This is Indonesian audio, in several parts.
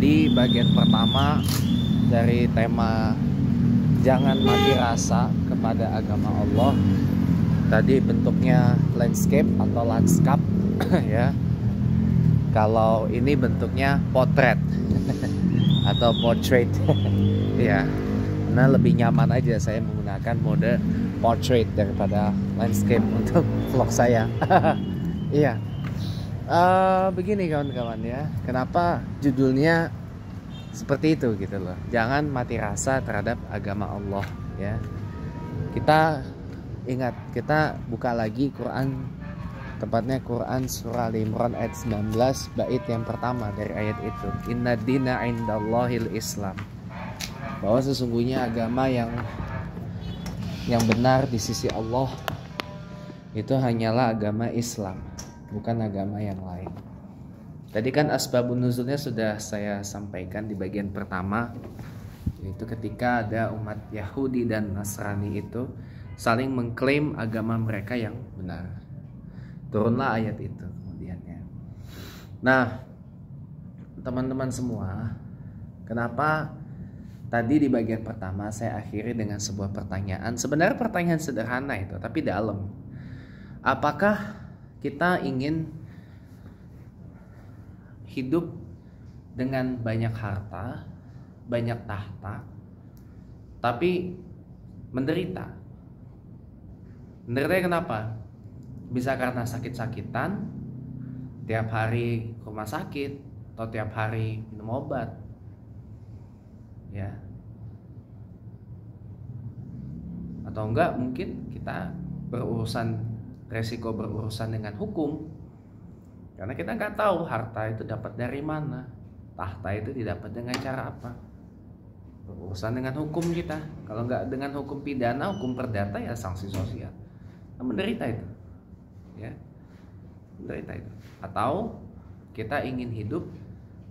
Tadi bagian pertama dari tema jangan mati rasa kepada agama Allah. Tadi bentuknya landscape atau lanskap ya. Kalau ini bentuknya potret atau portrait ya. Nah, lebih nyaman aja saya menggunakan mode portrait daripada landscape untuk vlog saya. Iya. Begini kawan-kawan ya, kenapa judulnya seperti itu gitu loh. Jangan mati rasa terhadap agama Allah ya. Kita ingat, kita buka lagi Quran, tepatnya Quran surah Al-Imran ayat 19 bait yang pertama dari ayat itu. Inna dina indallahil Islam. Bahwa sesungguhnya agama yang benar di sisi Allah itu hanyalah agama Islam, bukan agama yang lain. Tadi kan asbabun nuzulnya sudah saya sampaikan di bagian pertama, yaitu ketika ada umat Yahudi dan Nasrani itu saling mengklaim agama mereka yang benar. Turunlah ayat itu kemudiannya. Nah, teman-teman semua, kenapa tadi di bagian pertama saya akhiri dengan sebuah pertanyaan? Sebenarnya pertanyaan sederhana itu, tapi dalam. Apakah kita ingin hidup dengan banyak harta, banyak tahta, tapi menderita? Menderita kenapa? Bisa karena sakit-sakitan, tiap hari ke rumah sakit, atau tiap hari minum obat, ya. Atau enggak, mungkin kita resiko berurusan dengan hukum, karena kita nggak tahu harta itu dapat dari mana, tahta itu didapat dengan cara apa. Berurusan dengan hukum kita, kalau nggak dengan hukum pidana, hukum perdata ya sanksi sosial. Nah, menderita itu, ya, menderita itu. Atau kita ingin hidup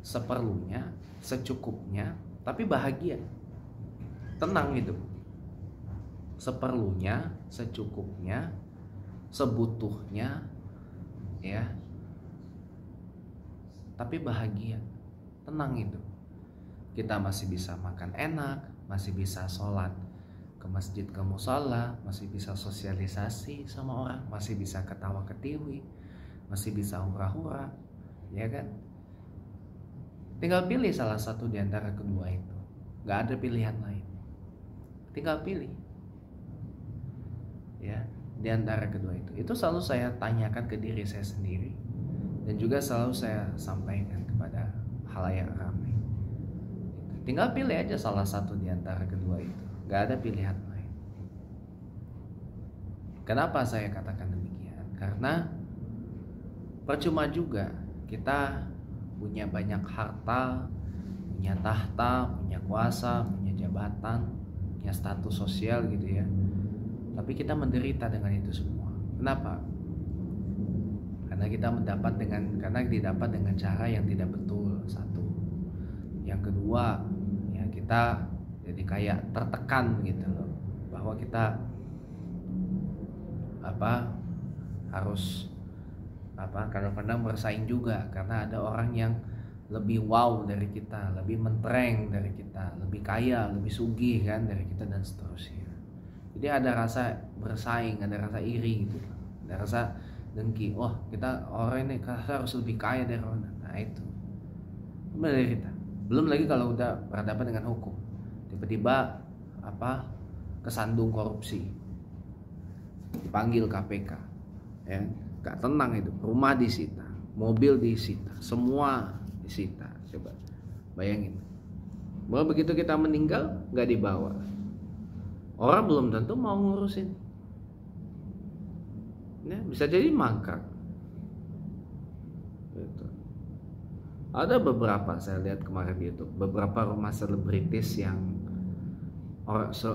seperlunya, secukupnya, tapi bahagia, tenang hidup, seperlunya, secukupnya, sebutuhnya, ya, tapi bahagia, tenang itu. Kita masih bisa makan enak, masih bisa sholat ke masjid, ke musala, masih bisa sosialisasi sama orang, masih bisa ketawa ketiwi, masih bisa hura-hura, ya kan? Tinggal pilih salah satu di antara kedua itu. Gak ada pilihan lain. Tinggal pilih, ya, di antara kedua itu. Itu selalu saya tanyakan ke diri saya sendiri, dan juga selalu saya sampaikan kepada khalayak ramai. Tinggal pilih aja salah satu di antara kedua itu. Gak ada pilihan lain. Kenapa saya katakan demikian? Karena percuma juga kita punya banyak harta, punya tahta, punya kuasa, punya jabatan, punya status sosial gitu ya, tapi kita menderita dengan itu semua. Kenapa? Karena didapat dengan cara yang tidak betul, satu. Yang kedua, ya, kita jadi kayak tertekan gitu loh, bahwa kita harus kadang-kadang bersaing juga, karena ada orang yang lebih wow dari kita, lebih mentereng dari kita, lebih kaya, lebih sugih kan dari kita, dan seterusnya. Jadi ada rasa bersaing, ada rasa iri gitu, ada rasa dengki. Wah, kita orang ini harus lebih kaya dari orang. Nah, itu menderita. Belum lagi kalau udah berhadapan dengan hukum, tiba-tiba kesandung korupsi, dipanggil KPK, ya, gak tenang itu. Rumah disita, mobil disita, semua disita. Coba bayangin, bahwa begitu kita meninggal gak dibawa, orang belum tentu mau ngurusin, ya, bisa jadi mangkrak gitu. Ada beberapa, saya lihat kemarin di YouTube, beberapa rumah selebritis yang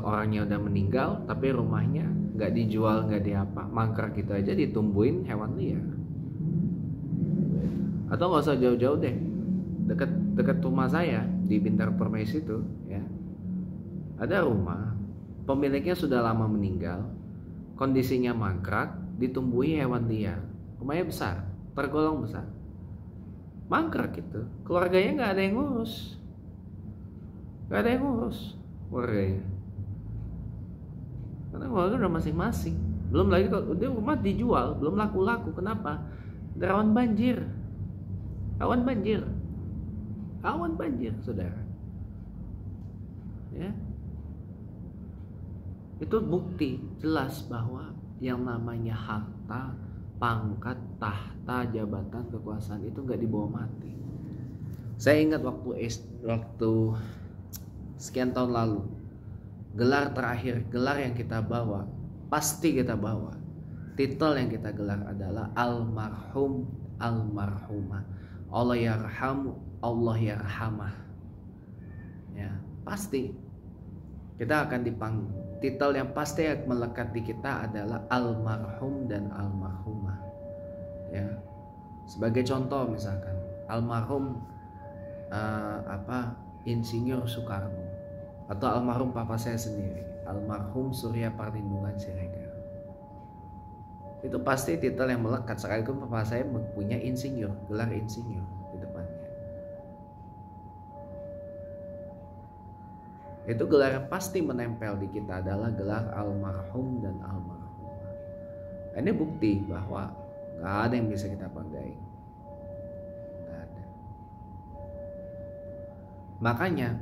orangnya udah meninggal tapi rumahnya nggak dijual, nggak diapa, mangkrak gitu aja, ditumbuhin hewan liar. Atau nggak usah jauh-jauh deh, dekat rumah saya di Bintar Permais itu, ya, ada rumah pemiliknya sudah lama meninggal, kondisinya mangkrak, ditumbuhi hewan liar. Rumahnya besar, tergolong besar. mangkrak gitu, keluarganya nggak ada yang ngurus keluarganya, karena keluarga udah masing-masing. Belum lagi kalau udah rumah dijual, belum laku-laku. Kenapa? Rawan banjir, rawan banjir, saudara. Ya, itu bukti jelas bahwa yang namanya harta, pangkat, tahta, jabatan, kekuasaan itu nggak dibawa mati. Saya ingat waktu sekian tahun lalu, gelar terakhir, gelar yang kita bawa, pasti kita bawa, titel yang kita gelar adalah almarhum, almarhumah, Allah yarham, Allah yarhamah. Ya, pasti kita akan dipanggil. Titel yang pasti yang melekat di kita adalah almarhum dan almarhumah. Ya, sebagai contoh misalkan almarhum Insinyur Soekarno, atau almarhum papa saya sendiri, almarhum Surya Perlindungan Siregar. Itu pasti titel yang melekat, sekalipun papa saya punya insinyur, gelar insinyur di depannya. Itu gelar yang pasti menempel di kita adalah gelar almarhum dan almarhumah. Ini bukti bahwa gak ada yang bisa kita banggain. Gak ada. Makanya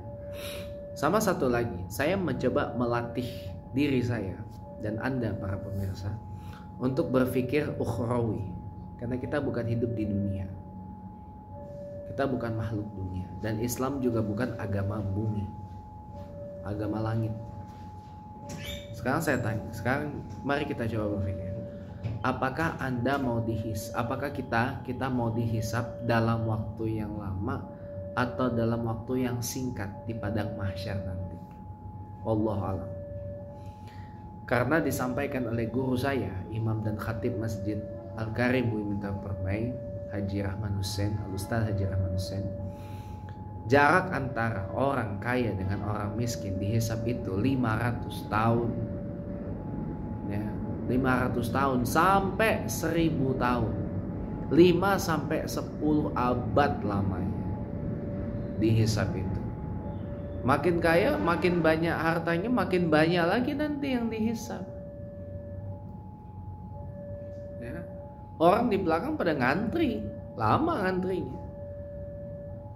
sama satu lagi, saya mencoba melatih diri saya dan Anda para pemirsa untuk berpikir ukhrawi, karena kita bukan hidup di dunia, kita bukan makhluk dunia, dan Islam juga bukan agama bumi, agama langit. Sekarang saya tanya, sekarang mari kita coba berpikir, apakah Anda mau apakah kita mau dihisap dalam waktu yang lama atau dalam waktu yang singkat di padang mahsyar nanti? Wallahu a'lam. Karena disampaikan oleh guru saya, Imam dan Khatib Masjid Al-Karim Buiminta Permai, Haji Rahman Hussein, Al-Ustaz Haji Rahman Hussein, jarak antara orang kaya dengan orang miskin dihisap itu 500 tahun. Ya, 500 tahun sampai 1000 tahun. 5 sampai 10 abad lamanya dihisap itu. Makin kaya, makin banyak hartanya, makin banyak lagi nanti yang dihisap. Ya. Orang di belakang pada ngantri, lama ngantrinya.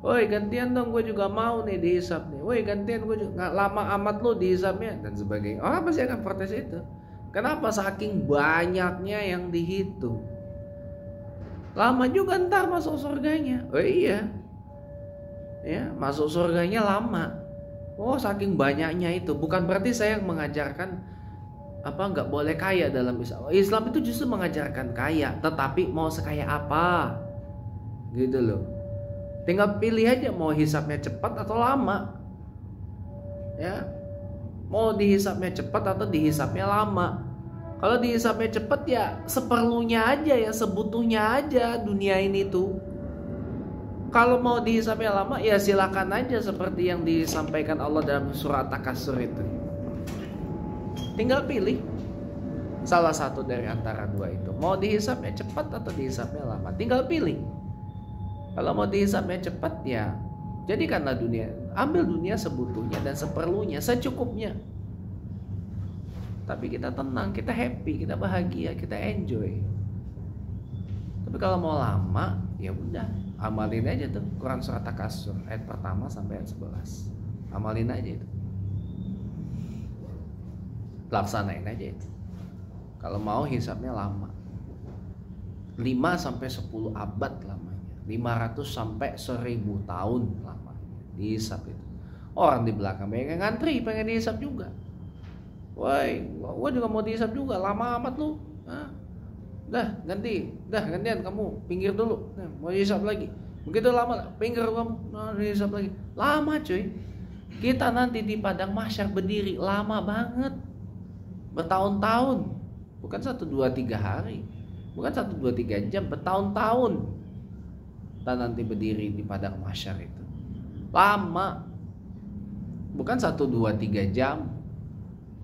Woi gantian dong, gue juga mau nih dihisap nih. Woi gantian, gue juga nggak lama amat lo dihisapnya dan sebagainya. Orang pasti akan protes itu. Kenapa? Saking banyaknya yang dihitung. Lama juga ntar masuk surganya. Oh iya. Ya, masuk surganya lama. Oh, saking banyaknya itu. Bukan berarti saya mengajarkan nggak boleh kaya dalam Islam. Islam itu justru mengajarkan kaya, tetapi mau sekaya apa, gitu loh. Tinggal pilih aja mau hisapnya cepat atau lama. Ya, mau dihisapnya cepat atau dihisapnya lama. Kalau dihisapnya cepat ya seperlunya aja, ya sebutuhnya aja dunia ini tuh. Kalau mau dihisapnya lama ya silakan aja, seperti yang disampaikan Allah dalam surat Takasur itu. Tinggal pilih salah satu dari antara dua itu. Mau dihisapnya cepat atau dihisapnya lama, tinggal pilih. Kalau mau dihisapnya cepat ya jadikanlah dunia, ambil dunia sebutuhnya dan seperlunya, secukupnya. Tapi kita tenang, kita happy, kita bahagia, kita enjoy. Tapi kalau mau lama ya udah, amalin aja tuh Quran surat Takasur ayat pertama sampai ayat 11. Amalin aja itu. Laksanain aja itu. Kalau mau hisapnya lama. 5 sampai 10 abad lamanya. 500 sampai 1000 tahun lamanya dihisap itu. Orang di belakang mereka ngantri pengen dihisap juga. Woi, gua juga mau dihisap juga, lama amat lu. Gantian kamu pinggir dulu. Nah, mau dihisap lagi. Begitu lama pinggir kamu, dihisap lagi. Lama cuy. Kita nanti di padang mahsyar berdiri lama banget. Bertahun-tahun. Bukan 1 2 3 hari. Bukan 1 2 3 jam, bertahun-tahun. Kita nanti berdiri di padang mahsyar itu. Lama. Bukan 1 2 3 jam.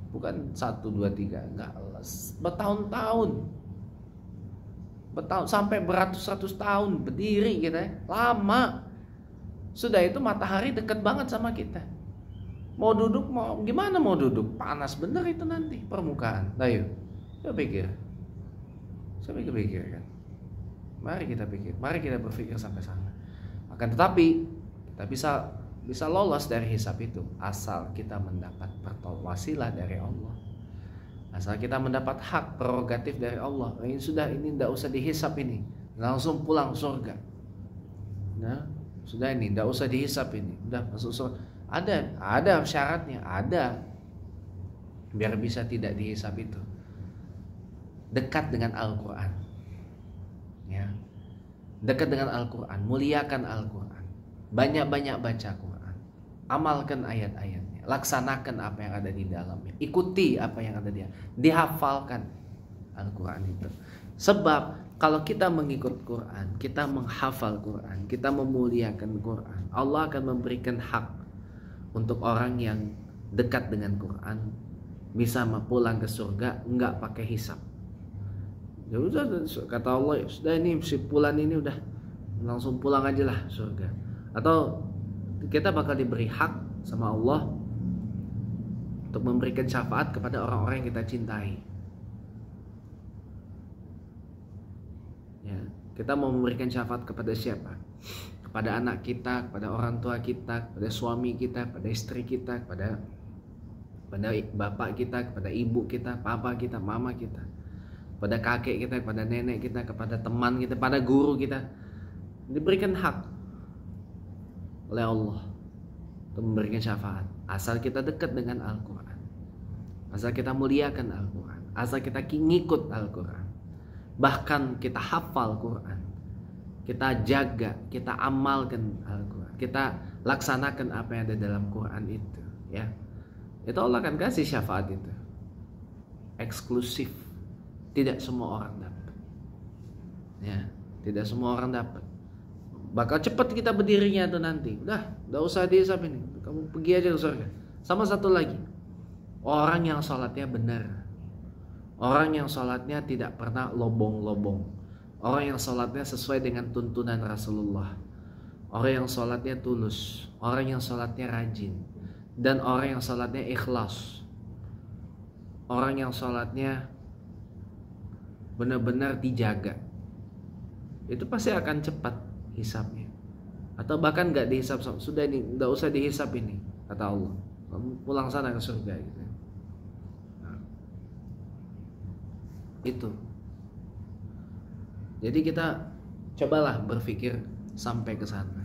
Bukan 1 2 3, enggak, bertahun-tahun. sampai beratus-ratus tahun berdiri kita ya. Lama. Sudah itu matahari dekat banget sama kita. Mau duduk, mau gimana mau duduk? Panas bener itu nanti permukaan. Ayo, coba pikir. Coba pikir kan. Mari kita pikir, mari kita berpikir sampai sana. Akan tetapi kita bisa lolos dari hisab itu asal kita mendapat wasilah dari Allah. Asal kita mendapat hak prerogatif dari Allah. Ini sudah, ini tidak usah dihisab ini, langsung pulang surga. Nah, sudah ini tidak usah dihisab ini, udah masuk surga. Ada syaratnya, ada. Biar bisa tidak dihisab itu. Dekat dengan Al-Quran. Ya. Dekat dengan Al-Quran, muliakan Al-Quran. Banyak-banyak baca Quran. Amalkan ayat-ayatnya, laksanakan apa yang ada di dalamnya. Ikuti apa yang ada di dalamnya. Dihafalkan Al-Quran itu. Sebab kalau kita mengikut Quran, kita menghafal Quran, kita memuliakan Quran, Allah akan memberikan hak untuk orang yang dekat dengan Quran bisa pulang ke surga enggak pakai hisab. Ya udah, kata Allah, sudah ini si pulan ini udah langsung pulang aja lah surga. Atau kita bakal diberi hak sama Allah untuk memberikan syafaat kepada orang-orang yang kita cintai. Ya, kita mau memberikan syafaat kepada siapa? Kepada anak kita, kepada orang tua kita, kepada suami kita, kepada istri kita, kepada bapak kita, kepada ibu kita, papa kita, mama kita, kepada kakek kita, kepada nenek kita, kepada teman kita, pada guru kita. Diberikan hak oleh Allah untuk memberikan syafaat asal kita dekat dengan Al-Quran, asal kita muliakan Al-Quran, asal kita ngikut Al-Quran, bahkan kita hafal Quran, kita jaga, kita amalkan Al-Quran, kita laksanakan apa yang ada dalam Quran itu, ya. Itu Allah akan kasih syafaat itu. Eksklusif. Tidak semua orang dapat. Ya, tidak semua orang dapat. Bakal cepat kita berdirinya tuh nanti. Udah usah dihisab ini. Kamu pergi aja ke surga. Sama satu lagi. Orang yang sholatnya benar. Orang yang sholatnya tidak pernah lobong-lobong. Orang yang sholatnya sesuai dengan tuntunan Rasulullah. Orang yang sholatnya tulus. Orang yang sholatnya rajin. Dan orang yang sholatnya ikhlas. Orang yang sholatnya benar-benar dijaga. Itu pasti akan cepat hisabnya. Atau bahkan gak dihisab. Sudah ini, gak usah dihisab ini, kata Allah. Kamu pulang sana ke surga gitu. Nah, itu. Jadi kita cobalah berpikir sampai ke sana.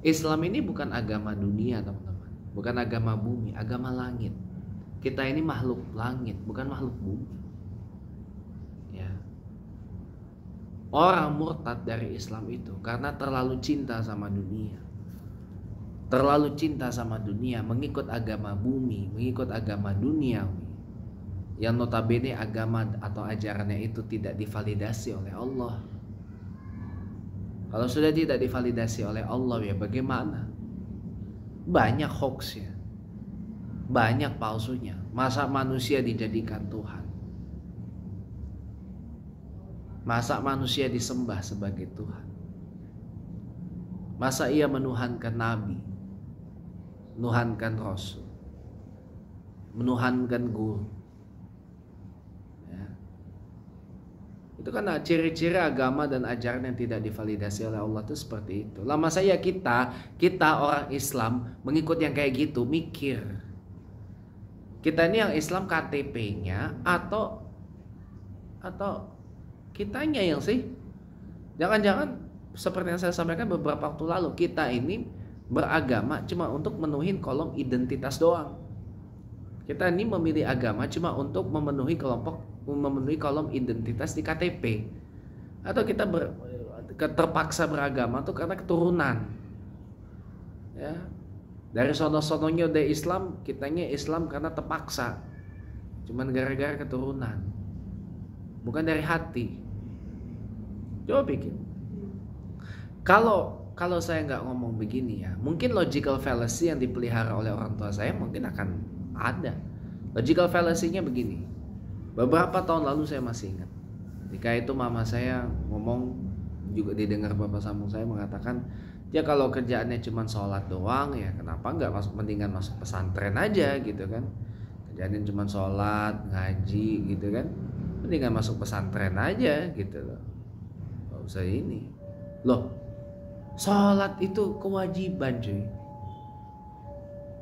Islam ini bukan agama dunia, teman-teman. Bukan agama bumi, agama langit. Kita ini makhluk langit, bukan makhluk bumi. Ya. Orang murtad dari Islam itu karena terlalu cinta sama dunia. Terlalu cinta sama dunia, mengikut agama bumi, mengikut agama duniawi. Yang notabene agama atau ajarannya itu tidak divalidasi oleh Allah. Kalau sudah tidak divalidasi oleh Allah, ya bagaimana? Banyak hoaxnya, banyak palsunya. Masa manusia dijadikan Tuhan? Masa manusia disembah sebagai Tuhan? Masa ia menuhankan Nabi, menuhankan Rasul, menuhankan guru? Itu kan ciri-ciri agama dan ajaran yang tidak divalidasi oleh Allah itu seperti itu. Lama saya kita orang Islam mengikut yang kayak gitu, mikir. Kita ini yang Islam KTP-nya atau kitanya yang sih? Jangan-jangan seperti yang saya sampaikan beberapa waktu lalu, kita ini beragama cuma untuk memenuhi kolom identitas doang. Kita ini memilih agama cuma untuk memenuhi kolom identitas di KTP. Atau kita terpaksa beragama tuh karena keturunan. Ya. Dari sono-sononya udah Islam, kitanya Islam karena terpaksa. Cuman gara-gara keturunan. Bukan dari hati. Coba pikir. Kalau saya nggak ngomong begini ya, mungkin logical fallacy yang dipelihara oleh orang tua saya mungkin akan ada. Logical fallacy-nya begini. Beberapa tahun lalu saya masih ingat. Ketika itu mama saya ngomong, juga didengar bapak sambung saya mengatakan, ya kalau kerjaannya cuma sholat doang ya kenapa nggak mendingan masuk pesantren aja gitu kan. Kerjaannya cuma sholat, ngaji gitu kan, mendingan masuk pesantren aja gitu loh. Gak usah ini. Loh, sholat itu kewajiban cuy.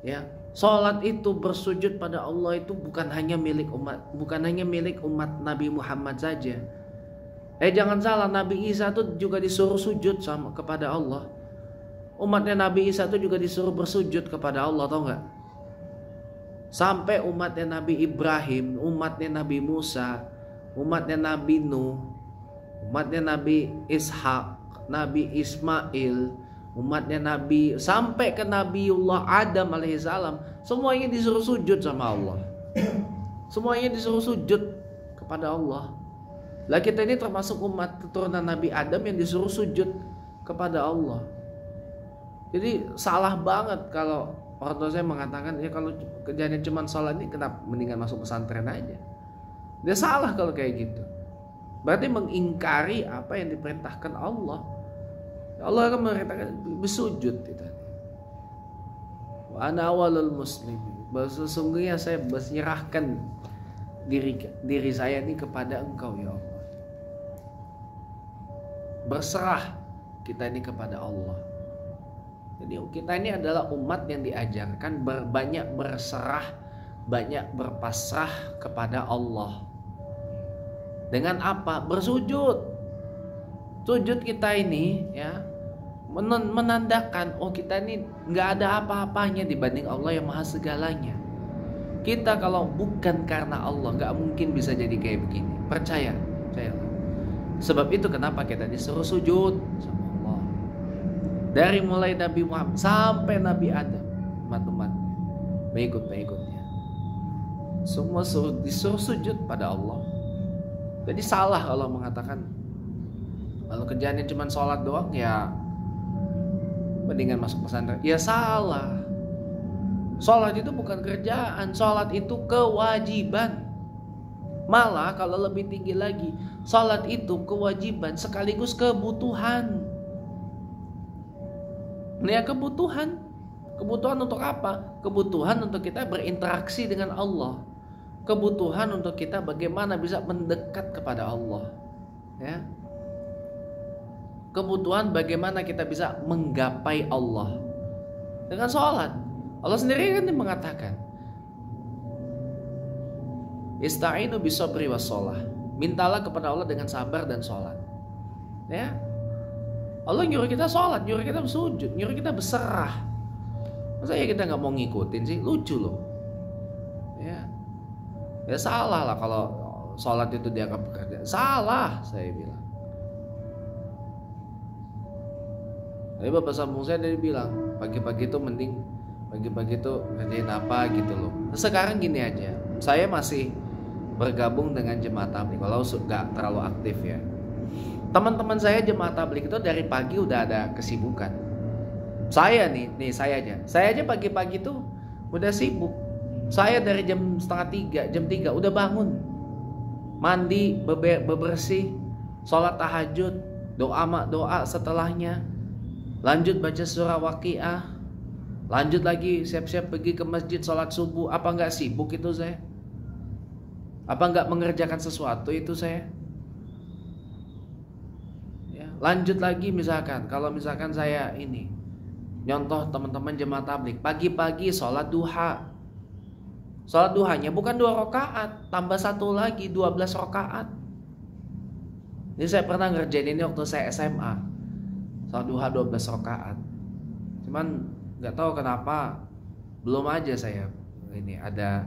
Ya, sholat itu bersujud pada Allah itu bukan hanya milik umat Nabi Muhammad saja. Jangan salah, Nabi Isa tuh juga disuruh sujud sama kepada Allah. Umatnya Nabi Isa tuh juga disuruh bersujud kepada Allah, tau nggak? Sampai umatnya Nabi Ibrahim, umatnya Nabi Musa, umatnya Nabi Nuh, umatnya Nabi Ishak, Nabi Ismail, umatnya Nabi sampai ke Nabiullah Adam alaihissalam, semuanya disuruh sujud sama Allah. Semuanya disuruh sujud kepada Allah. Lah kita ini termasuk umat keturunan Nabi Adam yang disuruh sujud kepada Allah. Jadi salah banget kalau orang tua saya mengatakan ya kalau kerjanya cuma sholat ini kenapa mendingan masuk pesantren aja. Dia salah kalau kayak gitu. Berarti mengingkari apa yang diperintahkan Allah. Allah akan memerintahkan bersujud itu. Wa ana awalul muslimin. Sesungguhnya saya menyerahkan diri saya ini kepada Engkau ya Allah. Berserah kita ini kepada Allah. Jadi kita ini adalah umat yang diajarkan banyak berserah, banyak berpasrah kepada Allah. Dengan apa? Bersujud. Sujud kita ini ya menandakan kita ini nggak ada apa-apanya dibanding Allah yang maha segalanya. Kita kalau bukan karena Allah nggak mungkin bisa jadi kayak begini. Percaya. Sebab itu kenapa kita disuruh sujud sama Allah. Dari mulai Nabi Muhammad sampai Nabi Adam, umat-umatnya, pengikut-pengikutnya, semua disuruh sujud pada Allah. Jadi salah kalau mengatakan kalau kerjaannya cuma sholat doang ya mendingan masuk pesantren. Ya salah. Sholat itu bukan kerjaan, sholat itu kewajiban. Malah kalau lebih tinggi lagi, sholat itu kewajiban sekaligus kebutuhan. Ini ya kebutuhan. Kebutuhan untuk apa? Kebutuhan untuk kita berinteraksi dengan Allah. Kebutuhan untuk kita bagaimana bisa mendekat kepada Allah. Ya. Kebutuhan bagaimana kita bisa menggapai Allah dengan sholat. Allah sendiri kan mengatakan, Ista'inu bisabri wassalah. Mintalah kepada Allah dengan sabar dan sholat. Ya, Allah nyuruh kita sholat, nyuruh kita bersujud, nyuruh kita berserah. Masa ya kita nggak mau ngikutin sih? Lucu loh. Ya salah lah kalau sholat itu dianggap pekerjaan. Salah saya bilang. Tapi bapak sambung saya dari bilang pagi-pagi itu mending pagi-pagi itu ngerjain apa gitu loh. Nah, sekarang gini aja, saya masih bergabung dengan jemaah tabligh kalau nggak terlalu aktif ya. Teman-teman saya jemaah tabligh itu dari pagi udah ada kesibukan. Saya nih saya aja pagi-pagi tuh udah sibuk. Saya dari jam 2:30, jam 3 udah bangun, mandi, bebersih, sholat tahajud, doa setelahnya, lanjut baca surah Waqiah, lanjut lagi siap-siap pergi ke masjid sholat subuh. Apa nggak sibuk itu saya? Apa nggak mengerjakan sesuatu itu saya? Ya, lanjut lagi misalkan, kalau misalkan saya ini nyontoh teman-teman jemaah tabligh, pagi-pagi sholat duha. Sholat duhanya bukan 2 rakaat, tambah 1 lagi 12 rakaat. Ini saya pernah ngerjain ini waktu saya SMA. Sholat duha 12 rakaat. Cuman nggak tahu kenapa belum aja saya ini ada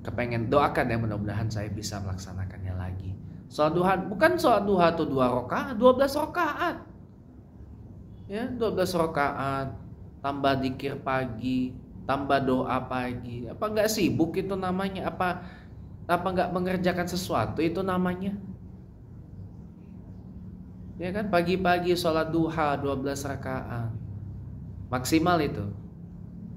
kepengen, doakan ya mudah-mudahan saya bisa melaksanakannya lagi. Sholat duha bukan sholat duha tuh 2 rakaat, 12 rakaat. Ya, 12 rakaat tambah dzikir pagi, tambah doa pagi. Apa nggak sibuk itu namanya? Apa nggak mengerjakan sesuatu itu namanya? Ya kan, pagi-pagi sholat duha 12 rakaat maksimal itu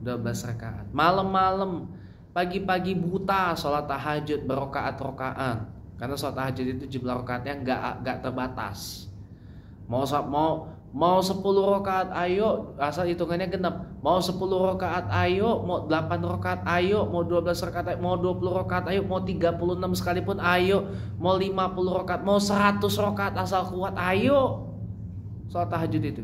12 rakaat. Malam-malam, pagi-pagi buta sholat tahajud berokaat-rokaat. Karena sholat tahajud itu jumlah rakaatnya nggak terbatas. Mau 10 rakaat ayo, asal hitungannya genap. Mau 10 rakaat ayo, mau 8 rakaat ayo, mau 12 rakaat ayo, mau 20 rakaat ayo, mau 36 sekalipun ayo, mau 50 rakaat, mau 100 rakaat asal kuat ayo. Sholat tahajud itu.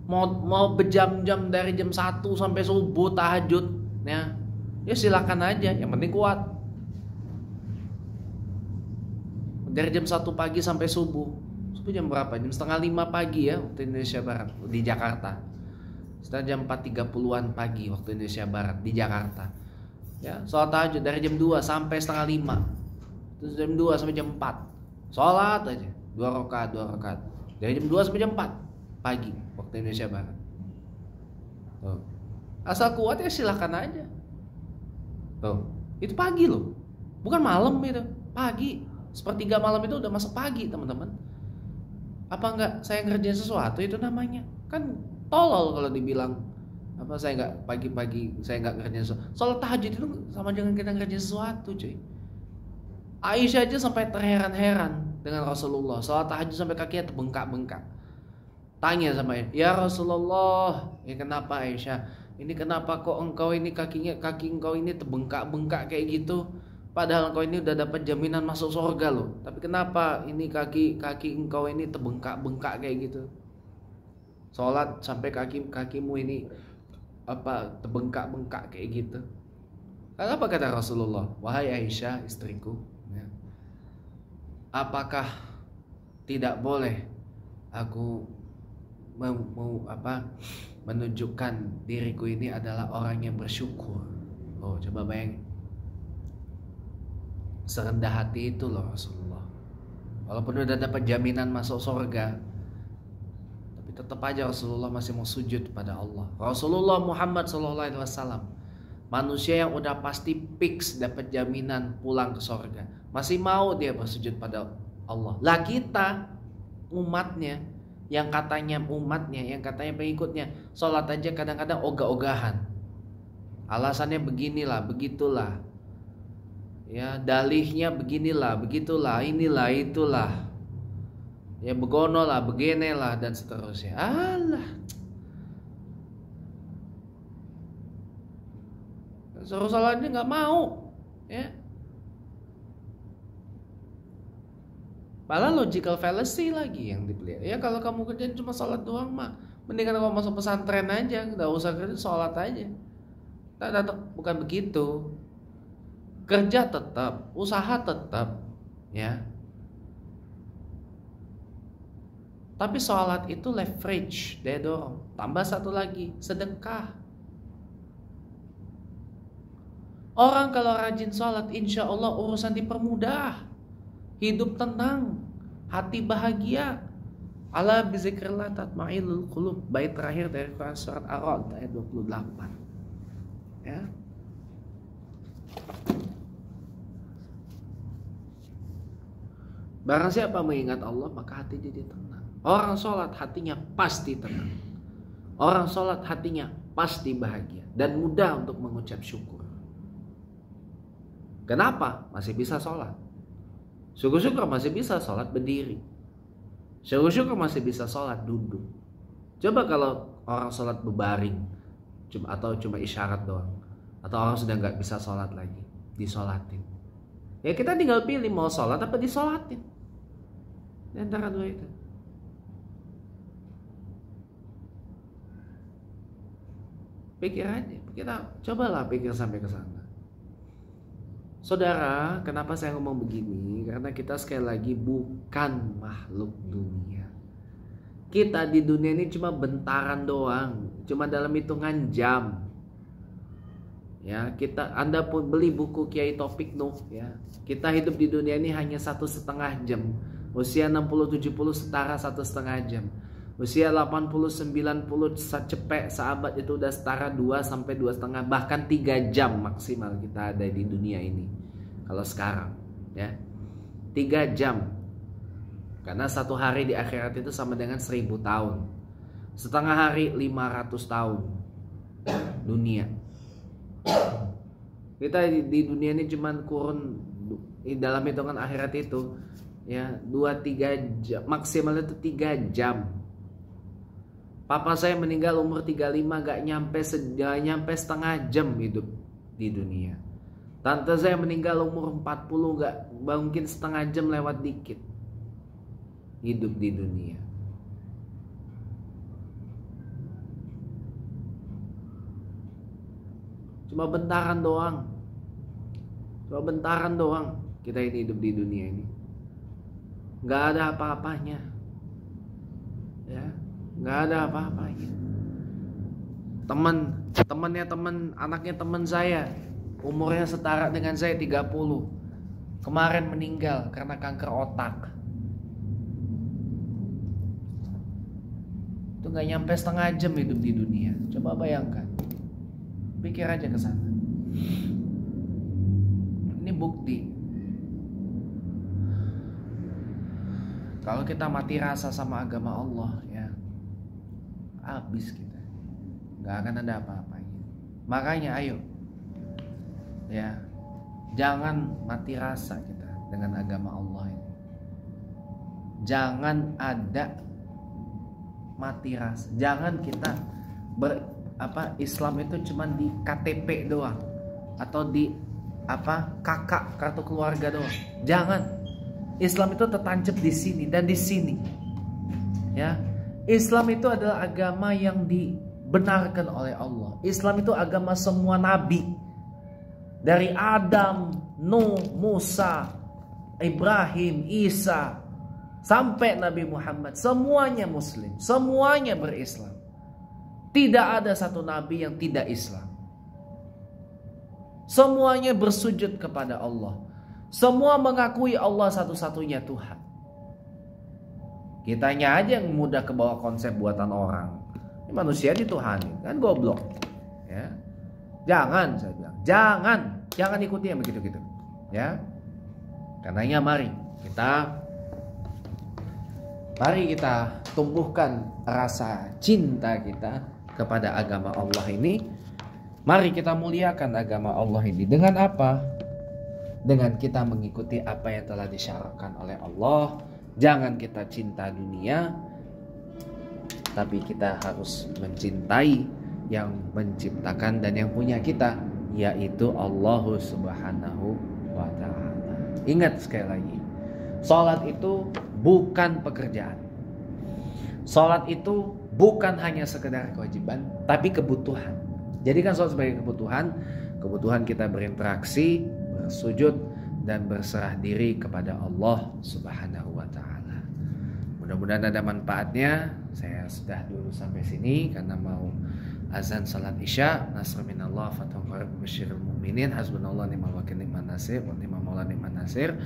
Mau berjam-jam dari jam 1 sampai subuh tahajud, ya silakan aja, yang penting kuat. Dari jam 1 pagi sampai subuh. Subuh jam berapa? Jam setengah 5 pagi ya waktu Indonesia Barat di Jakarta. Setelah jam 4.30-an pagi waktu Indonesia Barat di Jakarta. Ya, sholat tahajud dari jam 2 sampai setengah 5. Terus jam 2 sampai jam 4. Sholat aja, 2 rakaat. Dari jam 2 sampai jam 4 pagi waktu Indonesia Barat. Tuh. Asal kuat ya silakan aja. Tuh, itu pagi loh. Bukan malam itu, pagi. Sepertiga malam itu udah masuk pagi, teman-teman. Apa enggak saya ngerjain sesuatu itu namanya? Kan tolol kalau dibilang apa saya enggak pagi-pagi saya enggak ngerjain sesuatu. Sholat tahajud itu sama dengan kita ngerjain sesuatu, cuy. Aisyah aja sampai terheran-heran dengan Rasulullah. Sholat tahajud sampai kakinya terbengkak-bengkak. Tanya sama ya Rasulullah, ya kenapa Aisyah? Ini kenapa kok engkau ini kaki engkau ini terbengkak-bengkak kayak gitu? Padahal engkau ini udah dapat jaminan masuk surga loh. Tapi kenapa ini kaki engkau ini terbengkak-bengkak kayak gitu? Sholat sampai kakimu ini apa terbengkak-bengkak kayak gitu. Lalu apa kata Rasulullah? Wahai Aisyah istriku, ya, apakah tidak boleh aku menunjukkan diriku ini adalah orang yang bersyukur? Oh, coba bayangin. Serendah hati itu loh Rasulullah. Walaupun udah dapat jaminan masuk surga, tapi tetap aja Rasulullah masih mau sujud pada Allah. Rasulullah Muhammad SAW, manusia yang udah pasti fix dapat jaminan pulang ke surga, masih mau dia bersujud pada Allah. Lah kita umatnya, yang katanya pengikutnya, sholat aja kadang-kadang ogah-ogahan. Alasannya beginilah, begitulah. Ya, dalihnya beginilah, begitulah, inilah, itulah. Ya, begono lah, begene lah, dan seterusnya. Alah. Suruh sholatnya nggak mau. Ya. Malah logical fallacy lagi yang dipelihara. Ya, kalau kamu kerjain cuma sholat doang mah, mendingan kamu masuk pesantren aja, nggak usah kerja, sholat aja. Bukan begitu. Kerja tetap, usaha tetap, ya. Tapi sholat itu leverage, dia dorong. Tambah satu lagi, sedekah. Orang kalau rajin sholat, insya Allah urusan dipermudah, hidup tenang, hati bahagia. Ala bizikrillah tatma'innul qulub. Bait terakhir dari Quran surat Ar-Ra'd ayat 28. Ya. Barang siapa mengingat Allah maka hati jadi tenang. Orang sholat hatinya pasti tenang. Orang sholat hatinya pasti bahagia dan mudah untuk mengucap syukur. Kenapa? Masih bisa sholat. Syukur-syukur masih bisa sholat berdiri. Syukur-syukur masih bisa sholat duduk. Coba kalau orang sholat berbaring atau cuma isyarat doang, atau orang sudah nggak bisa sholat lagi, disolatin. Ya kita tinggal pilih mau sholat apa disolatin. Di antara dua itu. Pikir aja, cobalah pikir sampai ke sana. Saudara, kenapa saya ngomong begini? Karena kita sekali lagi bukan makhluk dunia. Kita di dunia ini cuma bentaran doang, cuma dalam hitungan jam. Ya, Anda pun beli buku Kiai Topik Nuh, ya. Kita hidup di dunia ini hanya 1,5 jam. Usia 60-70 setara 1,5 jam. Usia 80-90 cepek sahabat itu udah setara 2-2,5 bahkan 3 jam maksimal kita ada di dunia ini. Kalau sekarang, ya. 3 jam. Karena satu hari di akhirat itu sama dengan 1000 tahun. Setengah hari 500 tahun dunia. Kita di dunia ini cuman kurun dalam hitungan akhirat itu ya 2-3 jam, maksimal itu 3 jam. Papa saya meninggal umur 35, gak nyampe setengah jam hidup di dunia. Tante saya meninggal umur 40, gak mungkin setengah jam lewat dikit hidup di dunia. Cuma bentaran doang kita ini hidup di dunia ini. Gak ada apa-apanya. Ya, gak ada apa-apanya. Anaknya teman saya, umurnya setara dengan saya 30. Kemarin meninggal karena kanker otak. Itu gak nyampe setengah jam hidup di dunia. Coba bayangkan. Pikir aja ke sana. Ini bukti. Kalau kita mati rasa sama agama Allah ya, habis kita. Gak akan ada apa-apanya. Makanya ayo ya, jangan mati rasa kita dengan agama Allah ini. Jangan ada mati rasa. Jangan kita Islam itu cuma di KTP doang atau di kartu keluarga doang. Jangan. Islam itu tertancap di sini dan di sini. Ya. Islam itu adalah agama yang dibenarkan oleh Allah. Islam itu agama semua nabi. Dari Adam, Nuh, Musa, Ibrahim, Isa sampai Nabi Muhammad, semuanya muslim, semuanya berislam. Tidak ada satu nabi yang tidak Islam. Semuanya bersujud kepada Allah. Semua mengakui Allah satu-satunya Tuhan. Kitanya aja yang mudah kebawa konsep buatan orang. Ini manusia dituhanin, kan goblok. Ya. Jangan, saya bilang, jangan ikuti yang begitu-gitu. Ya. Karenanya mari kita tumbuhkan rasa cinta kita kepada agama Allah ini. Mari kita muliakan agama Allah ini. Dengan apa? Dengan kita mengikuti apa yang telah disyaratkan oleh Allah. Jangan kita cinta dunia, tapi kita harus mencintai yang menciptakan dan yang punya kita, yaitu Allah Subhanahu wa ta'ala. Ingat sekali lagi, salat itu bukan pekerjaan. Salat itu bukan hanya sekedar kewajiban, tapi kebutuhan. Jadikan salat sebagai kebutuhan kita berinteraksi, bersujud dan berserah diri kepada Allah Subhanahu wa ta'ala. Mudah-mudahan ada manfaatnya. Saya sudah dulu sampai sini karena mau azan salat Isya. Nasr minallah fathun qarib basyiril mu'minin. Hasbunallah ni'mal wakil ni'man nasir wa ni'mal maula ni'man nasir.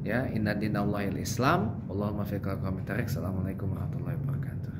Ya, inna dinallahil Islam. Allahumma fiqh. Assalamualaikum warahmatullahi wabarakatuh.